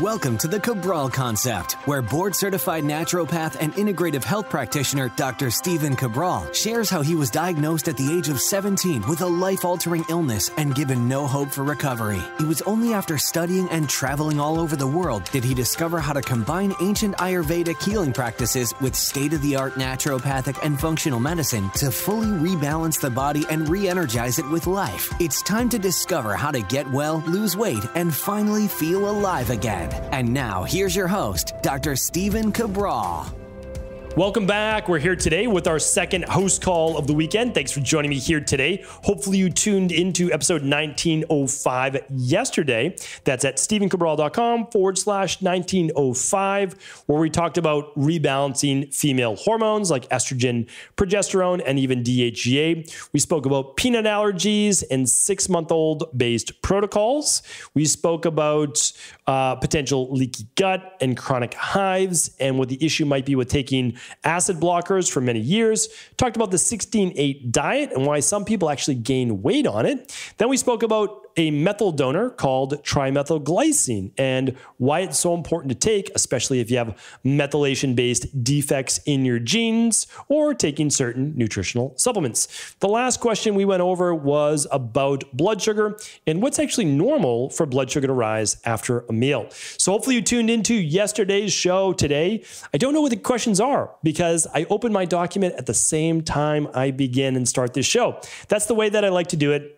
Welcome to the Cabral Concept, where board-certified naturopath and integrative health practitioner Dr. Stephen Cabral shares how he was diagnosed at the age of 17 with a life-altering illness and given no hope for recovery. It was only after studying and traveling all over the world did he discover how to combine ancient Ayurvedic healing practices with state-of-the-art naturopathic and functional medicine to fully rebalance the body and re-energize it with life. It's time to discover how to get well, lose weight, and finally feel alive again. And now, here's your host, Dr. Stephen Cabral. Welcome back. We're here today with our second host call of the weekend. Thanks for joining me here today. Hopefully you tuned into episode 1905 yesterday. That's at stephencabral.com/1905, where we talked about rebalancing female hormones like estrogen, progesterone, and even DHEA. We spoke about peanut allergies and 6-month-old based protocols. We spoke about potential leaky gut and chronic hives and what the issue might be with taking acid blockers for many years. Talked about the 16-8 diet and why some people actually gain weight on it. Then we spoke about a methyl donor called trimethylglycine and why it's so important to take, especially if you have methylation-based defects in your genes or taking certain nutritional supplements. The last question we went over was about blood sugar and what's actually normal for blood sugar to rise after a meal. So hopefully you tuned into yesterday's show today. I don't know what the questions are because I open my document at the same time I begin and start this show. That's the way that I like to do it.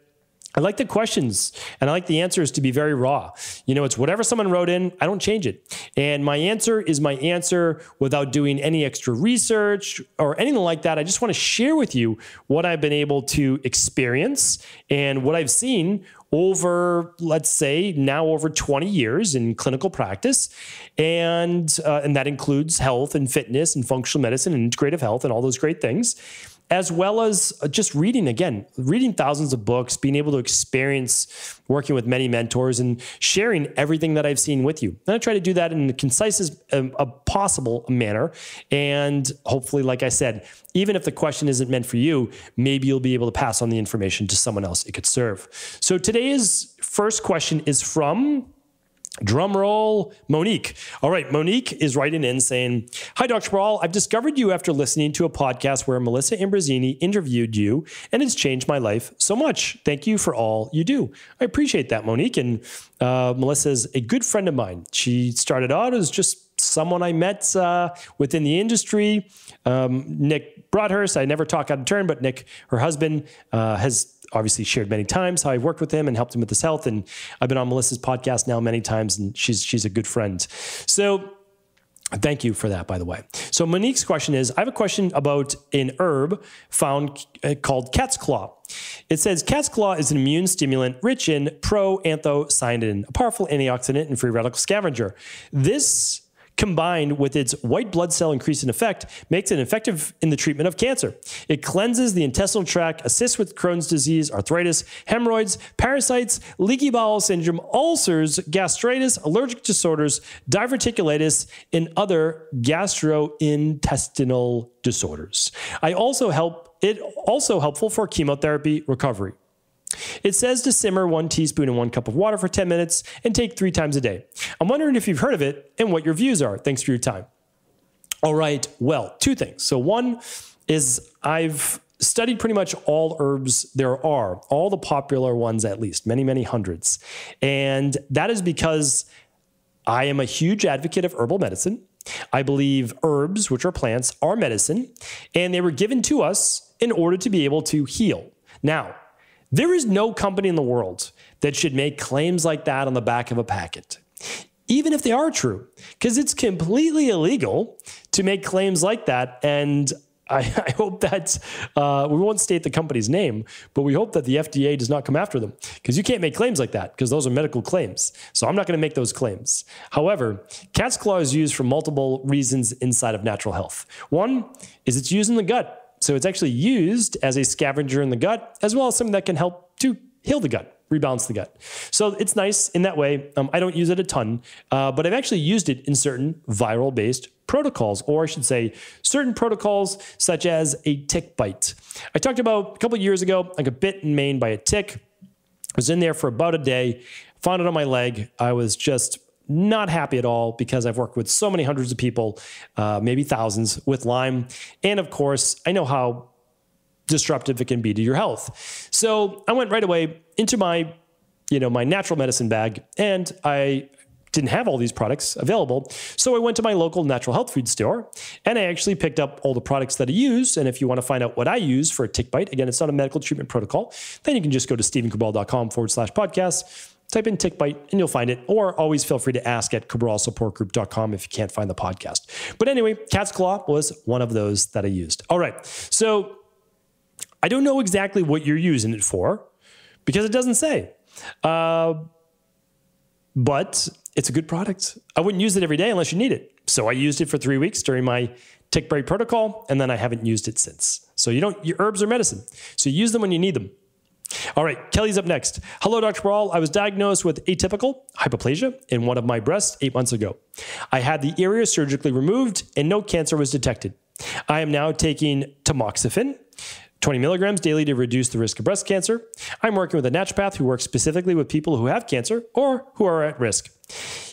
I like the questions and I like the answers to be very raw. You know, it's whatever someone wrote in, I don't change it. And my answer is my answer without doing any extra research or anything like that. I just want to share with you what I've been able to experience and what I've seen over, let's say, now over 20 years in clinical practice. And that includes health and fitness and functional medicine and integrative health and all those great things, as well as just reading thousands of books, being able to experience working with many mentors and sharing everything that I've seen with you. And I try to do that in the concisest possible manner. And hopefully, like I said, even if the question isn't meant for you, maybe you'll be able to pass on the information to someone else it could serve. So today's first question is from, drum roll, Monique. All right, Monique is writing in saying, "Hi, Dr. Cabral. I've discovered you after listening to a podcast where Melissa Ambrosini interviewed you, and it's changed my life so much. Thank you for all you do." I appreciate that, Monique. And Melissa is a good friend of mine. She started out as just someone I met within the industry. Nick Broadhurst, I never talk out of turn, but Nick, her husband, has obviously shared many times how I've worked with him and helped him with his health. And I've been on Melissa's podcast now many times, and she's a good friend. So thank you for that, by the way. So Monique's question is, I have a question about an herb found called cat's claw. It says, cat's claw is an immune stimulant rich in proanthocyandin, a powerful antioxidant and free radical scavenger. This, combined with its white blood cell increase in effect, makes it effective in the treatment of cancer. It cleanses the intestinal tract, assists with Crohn's disease, arthritis, hemorrhoids, parasites, leaky bowel syndrome, ulcers, gastritis, allergic disorders, diverticulitis, and other gastro-intestinal disorders. It also helpful for chemotherapy recovery. It says to simmer 1 teaspoon in 1 cup of water for 10 minutes and take 3 times a day. I'm wondering if you've heard of it and what your views are. Thanks for your time. All right. Well, 2 things. So one is I've studied pretty much all herbs there are, all the popular ones at least, many, many hundreds. And that is because I am a huge advocate of herbal medicine. I believe herbs, which are plants, are medicine, and they were given to us in order to be able to heal. Now, there is no company in the world that should make claims like that on the back of a packet, even if they are true, because it's completely illegal to make claims like that. And I hope that we won't state the company's name, but we hope that the FDA does not come after them, because you can't make claims like that because those are medical claims. So I'm not going to make those claims. However, cat's claw is used for multiple reasons inside of natural health. One is it's used in the gut. So it's actually used as a scavenger in the gut, as well as something that can help to heal the gut, rebalance the gut. So it's nice in that way. I don't use it a ton, but I've actually used it in certain viral-based protocols, or I should say certain protocols such as a tick bite. I talked about a couple of years ago, I got bit in Maine by a tick. I was in there for about a day, found it on my leg. I was just not happy at all because I've worked with so many hundreds of people, maybe thousands with Lyme. And of course, I know how disruptive it can be to your health. So I went right away into my, my natural medicine bag, and I didn't have all these products available. So I went to my local natural health food store, and I actually picked up all the products that I use. And if you want to find out what I use for a tick bite, again, it's not a medical treatment protocol, then you can just go to stephencabral.com/podcast, type in tick bite, and you'll find it. Or always feel free to ask at cabralsupportgroup.com if you can't find the podcast. But anyway, cat's claw was one of those that I used. All right. So I don't know exactly what you're using it for because it doesn't say. But it's a good product. I wouldn't use it every day unless you need it. So I used it for 3 weeks during my tick bite protocol, and then I haven't used it since. So your herbs are medicine. So use them when you need them. All right, Kelly's up next. Hello, Dr. Cabral. I was diagnosed with atypical hyperplasia in one of my breasts 8 months ago. I had the area surgically removed and no cancer was detected. I am now taking tamoxifen, 20 milligrams daily to reduce the risk of breast cancer. I'm working with a naturopath who works specifically with people who have cancer or who are at risk.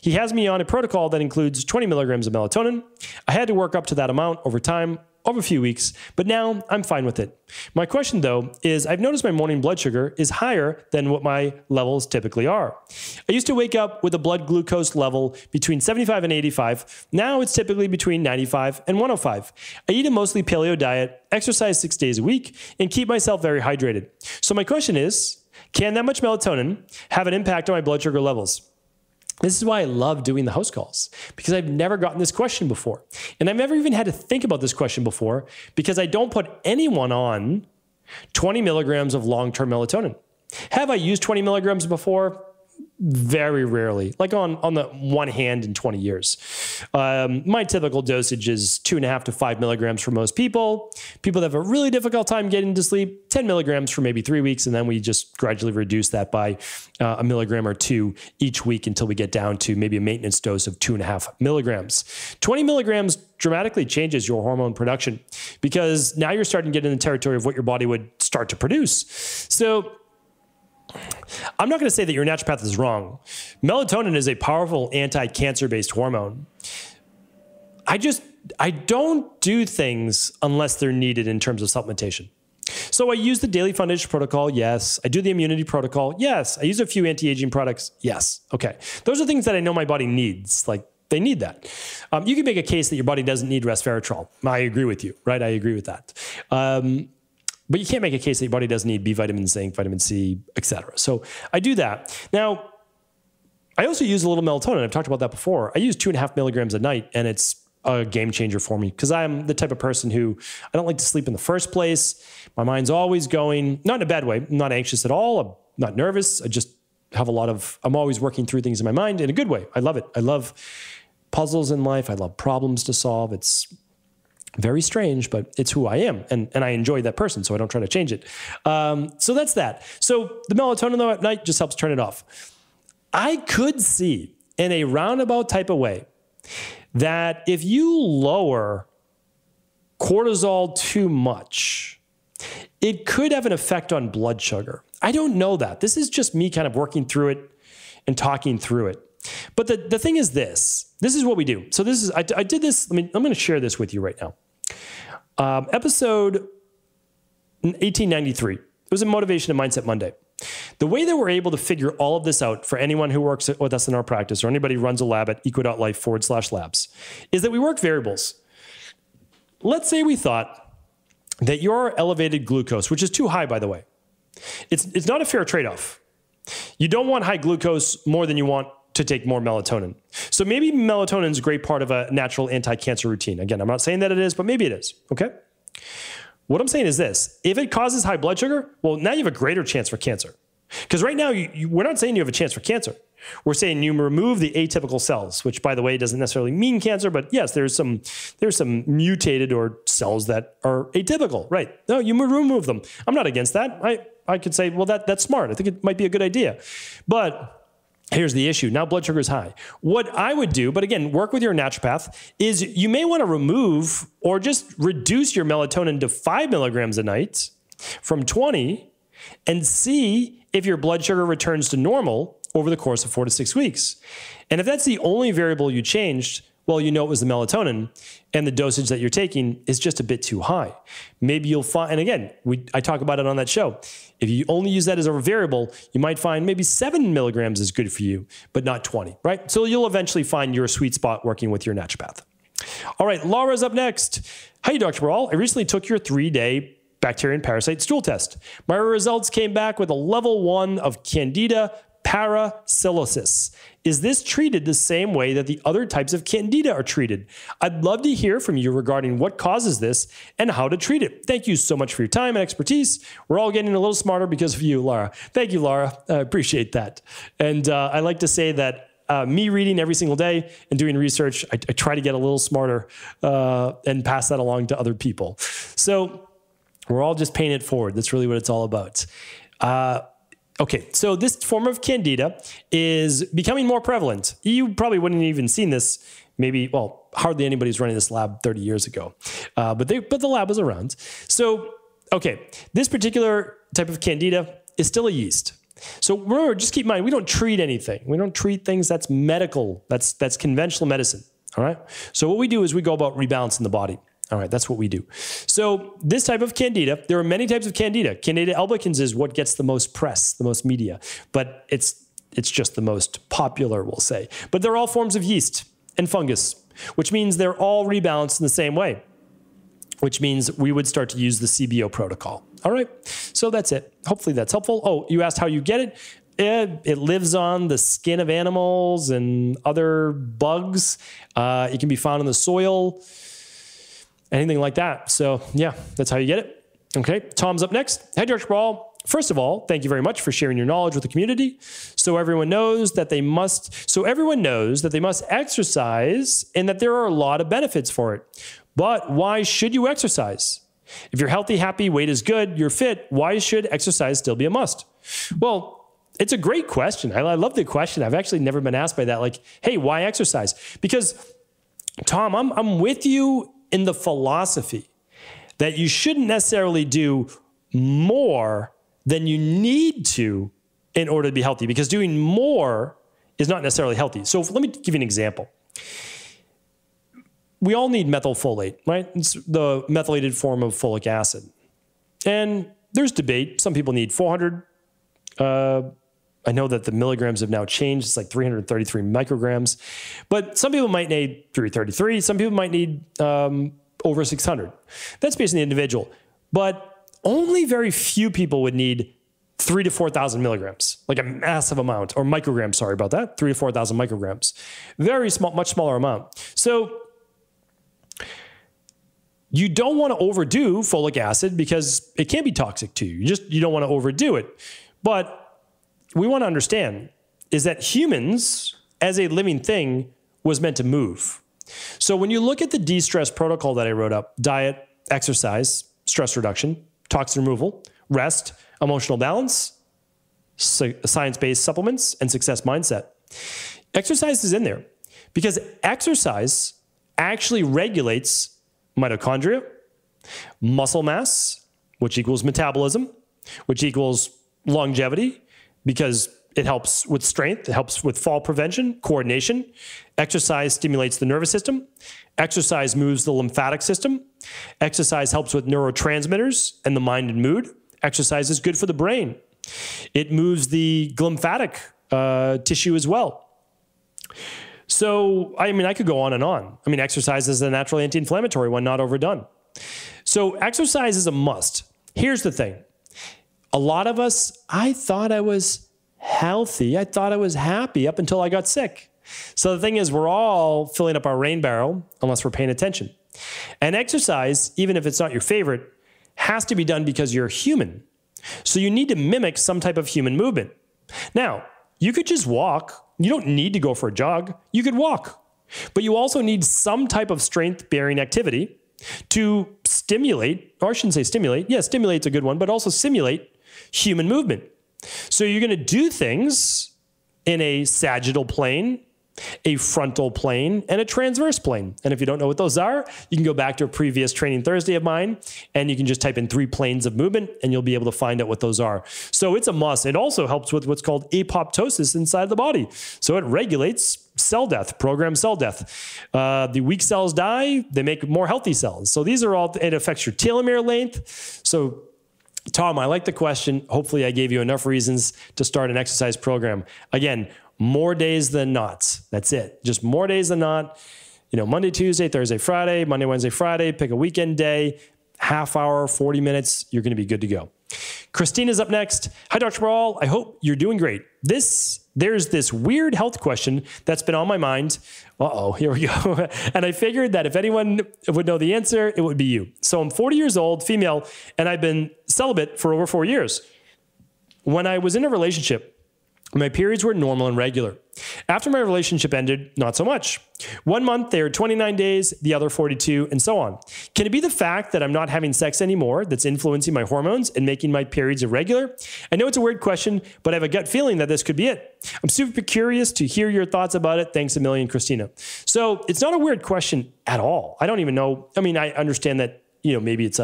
He has me on a protocol that includes 20 milligrams of melatonin. I had to work up to that amount over time, over a few weeks, but now I'm fine with it. My question though is I've noticed my morning blood sugar is higher than what my levels typically are. I used to wake up with a blood glucose level between 75 and 85. Now it's typically between 95 and 105. I eat a mostly paleo diet, exercise 6 days a week, and keep myself very hydrated. So my question is, can that much melatonin have an impact on my blood sugar levels? This is why I love doing the house calls, because I've never gotten this question before. And I've never even had to think about this question before because I don't put anyone on 20 milligrams of long-term melatonin. Have I used 20 milligrams before? Very rarely, like on the one hand in 20 years. My typical dosage is 2.5 to 5 milligrams for most people. People that have a really difficult time getting to sleep, 10 milligrams for maybe 3 weeks. And then we just gradually reduce that by a milligram or two each week until we get down to maybe a maintenance dose of 2.5 milligrams. 20 milligrams dramatically changes your hormone production because now you're starting to get in the territory of what your body would start to produce. So I'm not going to say that your naturopath is wrong. Melatonin is a powerful anti-cancer-based hormone. I don't do things unless they're needed in terms of supplementation. So I use the daily foundation protocol. Yes. I do the immunity protocol. Yes. I use a few anti-aging products. Yes. Okay. Those are things that I know my body needs. Like they need that. You can make a case that your body doesn't need resveratrol. I agree with you, right? I agree with that. But you can't make a case that your body doesn't need B vitamin, zinc, vitamin C, etc. So I do that. Now, I also use a little melatonin. I've talked about that before. I use 2.5 milligrams a night, and it's a game changer for me because I'm the type of person who I don't like to sleep in the first place. My mind's always going, not in a bad way. I'm not anxious at all. I'm not nervous. I just have I'm always working through things in my mind in a good way. I love it. I love puzzles in life. I love problems to solve. It's very strange, but it's who I am. And I enjoy that person, so I don't try to change it. So that's that. So the melatonin, though, at night just helps turn it off. I could see in a roundabout type of way that if you lower cortisol too much, it could have an effect on blood sugar. I don't know that. This is just me kind of working through it and talking through it. But the thing is this is what we do. So I did this. I'm going to share this with you right now. Episode 1893. It was a Motivation and Mindset Monday. The way that we're able to figure all of this out for anyone who works with us in our practice or anybody who runs a lab at eco.life/labs is that we work variables. Let's say we thought that your elevated glucose, which is too high, by the way, it's not a fair trade-off. You don't want high glucose more than you want to take more melatonin. So maybe melatonin is a great part of a natural anti-cancer routine. Again, I'm not saying that it is, but maybe it is, okay? What I'm saying is this. If it causes high blood sugar, well, now you have a greater chance for cancer. Because right now, we're not saying you have a chance for cancer. We're saying you remove the atypical cells, which, by the way, doesn't necessarily mean cancer, but yes, there's some mutated or cells that are atypical, right? No, you remove them. I'm not against that. I could say, well, that's smart. I think it might be a good idea. But here's the issue. Now blood sugar is high. What I would do, but again, work with your naturopath, is you may want to remove or just reduce your melatonin to 5 milligrams a night from 20 and see if your blood sugar returns to normal over the course of 4 to 6 weeks. And if that's the only variable you changed, well, you know it was the melatonin, and the dosage that you're taking is just a bit too high. Maybe you'll find, and again, I talk about it on that show. If you only use that as a variable, you might find maybe 7 milligrams is good for you, but not 20, right? So you'll eventually find your sweet spot working with your naturopath. All right, Laura's up next. Hi, Dr. Cabral. I recently took your 3-day bacteria and parasite stool test. My results came back with a level 1 of Candida Parapsilosis. Is this treated the same way that the other types of Candida are treated? I'd love to hear from you regarding what causes this and how to treat it. Thank you so much for your time and expertise. We're all getting a little smarter because of you, Laura. Thank you, Laura. I appreciate that. And I like to say that me reading every single day and doing research, I try to get a little smarter and pass that along to other people. So we're all just paying it forward. That's really what it's all about. Okay, so this form of Candida is becoming more prevalent. You probably wouldn't have even seen this. Maybe, well, hardly anybody was running this lab 30 years ago, but the lab was around. So, okay, this particular type of Candida is still a yeast. So remember, just keep in mind, we don't treat anything. We don't treat things. That's medical. That's conventional medicine. All right. So what we do is we go about rebalancing the body. All right, that's what we do. So this type of Candida, there are many types of Candida. Candida albicans is what gets the most press, the most media, but it's just the most popular, we'll say. But they're all forms of yeast and fungus, which means they're all rebalanced in the same way, which means we would start to use the CBO protocol. All right, so that's it. Hopefully that's helpful. Oh, you asked how you get it. It lives on the skin of animals and other bugs. It can be found in the soil, anything like that. So yeah, that's how you get it. Okay, Tom's up next. Hey, Dr. Cabral. First of all, thank you very much for sharing your knowledge with the community. So everyone knows that they must exercise and that there are a lot of benefits for it. But why should you exercise? If you're healthy, happy, weight is good, you're fit, why should exercise still be a must? Well, it's a great question. I love the question. I've actually never been asked by that. Like, hey, why exercise? Because Tom, I'm with you in the philosophy that you shouldn't necessarily do more than you need to in order to be healthy, because doing more is not necessarily healthy. So let me give you an example. We all need methylfolate, right? It's the methylated form of folic acid. And there's debate. Some people need 400. I know that the milligrams have now changed. It's like 333 micrograms. But some people might need 333. Some people might need over 600. That's based on the individual. But only very few people would need 3,000 to 4,000 milligrams, like a massive amount, or micrograms, sorry about that, 3,000 to 4,000 micrograms. Very small, much smaller amount. So you don't want to overdo folic acid because it can be toxic to you. You don't want to overdo it. But we want to understand is that humans, as a living thing, was meant to move. So when you look at the de-stress protocol that I wrote up, diet, exercise, stress reduction, toxin removal, rest, emotional balance, science-based supplements, and success mindset, exercise is in there because exercise actually regulates mitochondria, muscle mass, which equals metabolism, which equals longevity, because it helps with strength, it helps with fall prevention, coordination. Exercise stimulates the nervous system. Exercise moves the lymphatic system. Exercise helps with neurotransmitters and the mind and mood. Exercise is good for the brain. It moves the glymphatic tissue as well. So, I mean, I could go on and on. I mean, exercise is a natural anti-inflammatory when not overdone. So exercise is a must. Here's the thing. A lot of us, I thought I was healthy. I thought I was happy up until I got sick. So the thing is, we're all filling up our rain barrel unless we're paying attention. And exercise, even if it's not your favorite, has to be done because you're human. So you need to mimic some type of human movement. Now, you could just walk. You don't need to go for a jog. You could walk. But you also need some type of strength-bearing activity to stimulate, or I shouldn't say stimulate. Yeah, stimulate's a good one, but also simulate human movement. So you're going to do things in a sagittal plane a frontal plane, and a transverse plane. And if you don't know what those are, you can go back to a previous Training Thursday of mine, and you can just type in 3 planes of movement, and you'll be able to find out what those are. So it's a must. It also helps with what's called apoptosis inside the body. So it regulates cell death, programmed cell death. The weak cells die, they make more healthy cells. So these are all, it affects your telomere length. So Tom, I like the question. Hopefully I gave you enough reasons to start an exercise program. Again, more days than not. That's it. Just more days than not. Monday, Tuesday, Thursday, Friday, Monday, Wednesday, Friday, pick a weekend day, half hour, 40 minutes, you're going to be good to go. Christina's up next. Hi, Dr. Cabral. I hope you're doing great. There's this weird health question that's been on my mind. Here we go. And I figured that if anyone would know the answer, it would be you. So I'm 40 years old, female, and I've been celibate for over 4 years. When I was in a relationship, my periods were normal and regular. After my relationship ended, not so much. 1 month, they were 29 days, the other 42, and so on. Can it be the fact that I'm not having sex anymore that's influencing my hormones and making my periods irregular? I know it's a weird question, but I have a gut feeling that this could be it. I'm super curious to hear your thoughts about it. Thanks a million, Christina. So it's not a weird question at all. I don't even know. I mean, I understand that, maybe it's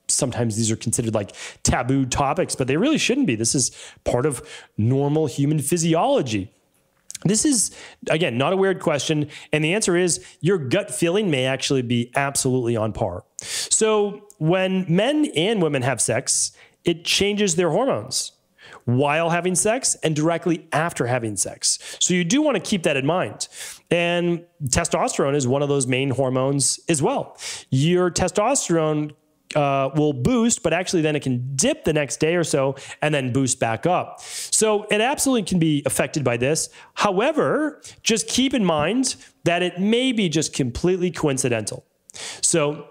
sometimes these are considered like taboo topics, but they really shouldn't be. This is part of normal human physiology. This is, again, not a weird question. And the answer is your gut feeling may actually be absolutely on par. So when men and women have sex, it changes their hormones while having sex and directly after having sex. So you do want to keep that in mind. And testosterone is one of those main hormones as well. Your testosterone will boost, but actually then it can dip the next day or so and then boost back up. So it absolutely can be affected by this. However, just keep in mind that it may be just completely coincidental. So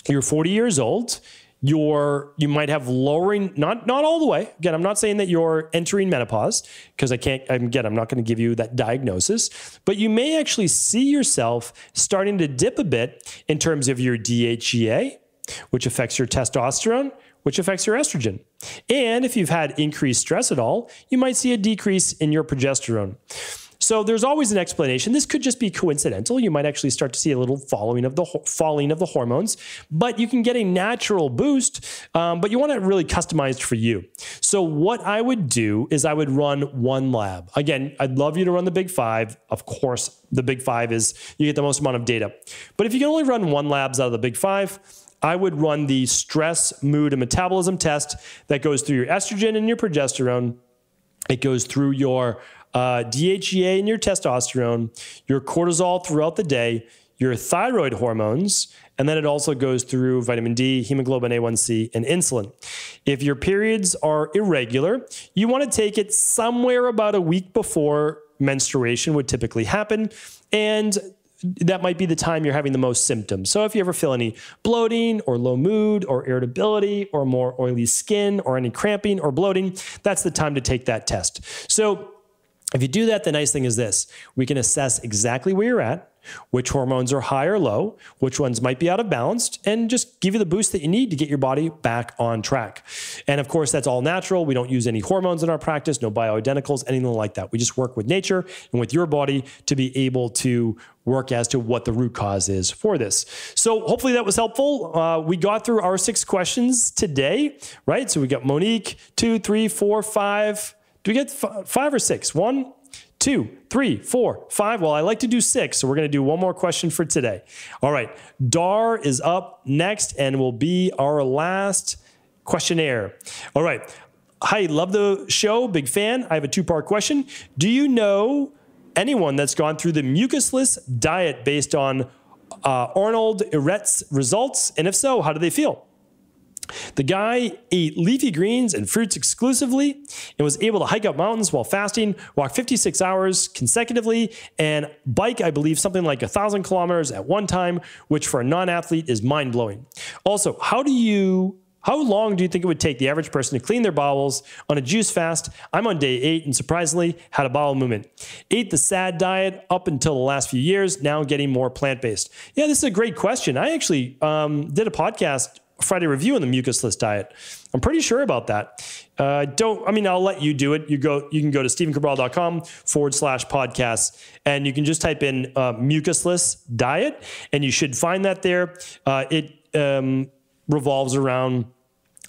you're 40 years old. You might have lowering, not all the way. Again, I'm not saying that you're entering menopause because I'm not going to give you that diagnosis, but you may actually see yourself starting to dip a bit in terms of your DHEA, which affects your testosterone, which affects your estrogen. And if you've had increased stress at all, you might see a decrease in your progesterone. So there's always an explanation. This could just be coincidental. You might actually start to see a little falling of the hormones, but you can get a natural boost, but you want it really customized for you. So what I would do is I would run one lab. Again, I'd love you to run the Big Five. Of course, the Big Five is you get the most amount of data. But if you can only run one labs out of the Big Five, I would run the stress, mood, and metabolism test that goes through your estrogen and your progesterone. It goes through your DHEA and your testosterone, your cortisol throughout the day, your thyroid hormones, and then it also goes through vitamin D, hemoglobin A1C, and insulin. If your periods are irregular, you want to take it somewhere about a week before menstruation would typically happen, and that might be the time you're having the most symptoms. So if you ever feel any bloating or low mood or irritability or more oily skin or any cramping or bloating, that's the time to take that test. So if you do that, the nice thing is this: we can assess exactly where you're at, which hormones are high or low, which ones might be out of balance, and just give you the boost that you need to get your body back on track. And of course, that's all natural. We don't use any hormones in our practice, no bioidenticals, anything like that. We just work with nature and with your body to be able to work as to what the root cause is for this. So hopefully that was helpful. We got through our 6 questions today, right? So we got Monique, 2, 3, 4, 5. Do we get 5 or 6? 1, 2, 3, 4, 5. Well, I like to do 6, so we're going to do one more question for today. All right. Dar is up next and will be our last questionnaire. All right. Hi, love the show. Big fan. I have a 2-part question. Do you know anyone that's gone through the mucusless diet based on Arnold Ehret's results? And if so, how do they feel? The guy ate leafy greens and fruits exclusively and was able to hike up mountains while fasting, walk 56 hours consecutively, and bike, I believe, something like 1,000 kilometers at one time, which for a non-athlete is mind-blowing. Also, how long do you think it would take the average person to clean their bowels on a juice fast? I'm on day 8 and surprisingly had a bowel movement. Ate the SAD diet up until the last few years, now getting more plant-based. Yeah, this is a great question. I actually did a podcast Friday review on the mucusless diet. I'm pretty sure about that. I'll let you do it. You can go to stevencabral.com/podcasts, and you can just type in mucusless diet, and you should find that there. It revolves around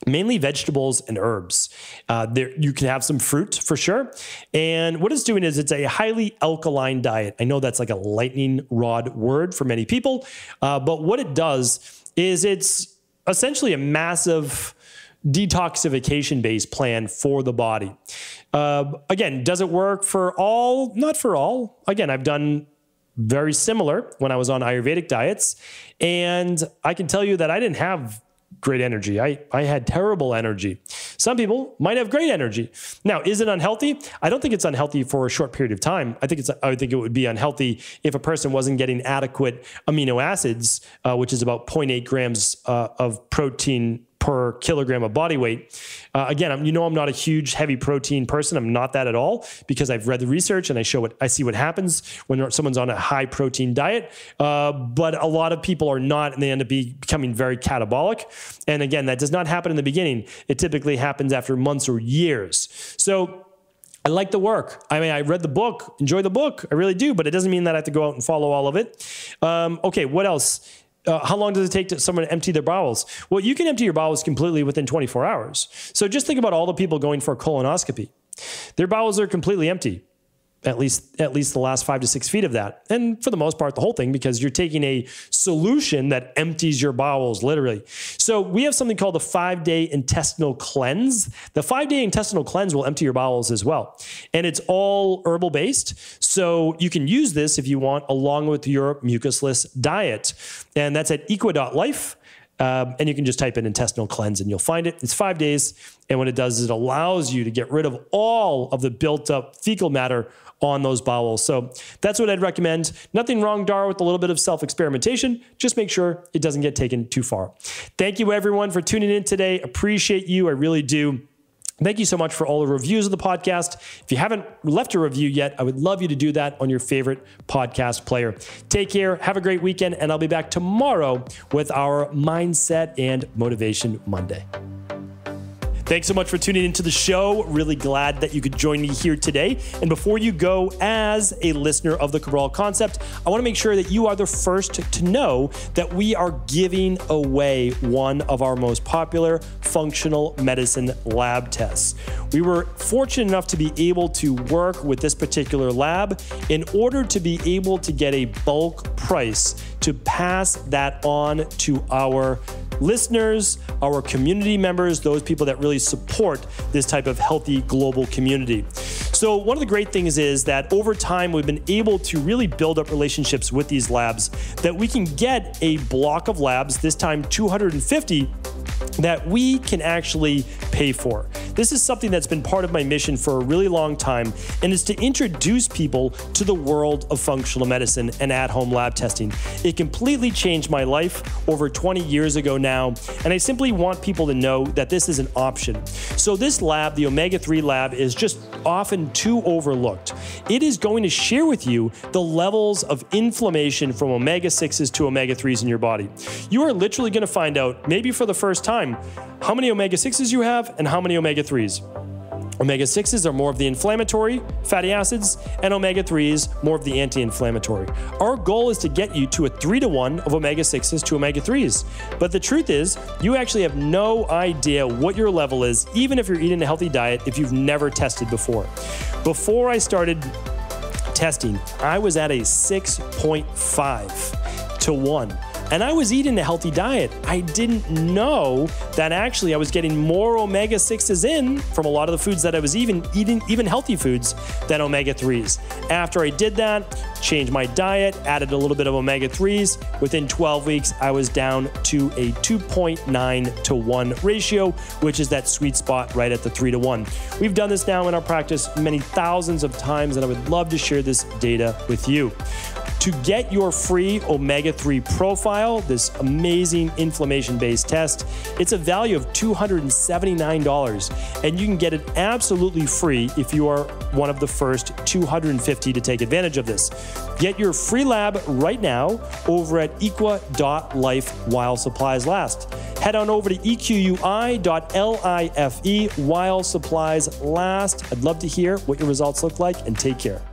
mainly vegetables and herbs. You can have some fruit for sure. And what it's doing is it's a highly alkaline diet. I know that's like a lightning rod word for many people, but what it does is it's essentially a massive detoxification-based plan for the body. Again, does it work for all? Not for all. Again, I've done very similar when I was on Ayurvedic diets, and I can tell you that I didn't have great energy. I had terrible energy. Some people might have great energy. Now, is it unhealthy? I don't think it's unhealthy for a short period of time. I think it would be unhealthy if a person wasn't getting adequate amino acids, which is about 0.8 grams of protein per kilogram of body weight. Again, I'm not a huge heavy protein person. I'm not that at all, because I've read the research and I see what happens when someone's on a high protein diet. But a lot of people are not, and they end up becoming very catabolic. And again, that does not happen in the beginning. It typically happens after months or years. So I like the work. I mean, I read the book, enjoy the book. I really do, but it doesn't mean that I have to go out and follow all of it. Okay, what else? How long does it take someone to empty their bowels? Well, you can empty your bowels completely within 24 hours. So just think about all the people going for a colonoscopy. Their bowels are completely empty, at least the last 5 to 6 feet of that. And for the most part, the whole thing, because you're taking a solution that empties your bowels, literally. So we have something called the 5-day intestinal cleanse. The 5-day intestinal cleanse will empty your bowels as well. And it's all herbal based. So you can use this if you want, along with your mucusless diet. And that's at equa.life. And you can just type in intestinal cleanse and you'll find it. It's 5 days. And what it does is it allows you to get rid of all of the built up fecal matter on those bowels. So that's what I'd recommend. Nothing wrong, Dara, with a little bit of self-experimentation. Just make sure it doesn't get taken too far. Thank you, everyone, for tuning in today. Appreciate you. I really do. Thank you so much for all the reviews of the podcast. If you haven't left a review yet, I would love you to do that on your favorite podcast player. Take care. Have a great weekend. And I'll be back tomorrow with our Mindset and Motivation Monday. Thanks so much for tuning into the show. Really glad that you could join me here today. And before you go, as a listener of the Cabral Concept, I want to make sure that you are the first to know that we are giving away one of our most popular functional medicine lab tests. We were fortunate enough to be able to work with this particular lab in order to be able to get a bulk price to pass that on to our listeners, our community members, those people that really support this type of healthy global community. So one of the great things is that over time, we've been able to really build up relationships with these labs that we can get a block of labs, this time 250, that we can actually pay for. This is something that's been part of my mission for a really long time, and is to introduce people to the world of functional medicine and at-home lab testing. It completely changed my life over 20 years ago now, and I simply want people to know that this is an option. So this lab, the omega-3 lab, is just often too overlooked. It is going to share with you the levels of inflammation from omega-6s to omega-3s in your body. You are literally going to find out, maybe for the first time, how many omega-6s you have and how many omega-3s. Omega-6s are more of the inflammatory fatty acids, and omega-3s more of the anti-inflammatory. Our goal is to get you to a 3-to-1 of omega-6s to omega-3s. But the truth is, you actually have no idea what your level is, even if you're eating a healthy diet, if you've never tested before. Before I started testing, I was at a 6.5 to 1. And I was eating a healthy diet. I didn't know that actually I was getting more omega-6s in from a lot of the foods that I was eating healthy foods, than omega-3s. After I did that, changed my diet, added a little bit of omega-3s, within 12 weeks, I was down to a 2.9 to 1 ratio, which is that sweet spot right at the 3-to-1. We've done this now in our practice many thousands of times, and I would love to share this data with you. To get your free omega-3 profile, this amazing inflammation-based test, it's a value of $279, and you can get it absolutely free if you are one of the first 250 to take advantage of this. Get your free lab right now over at equa.life while supplies last. Head on over to equi.life while supplies last. I'd love to hear what your results look like, and take care.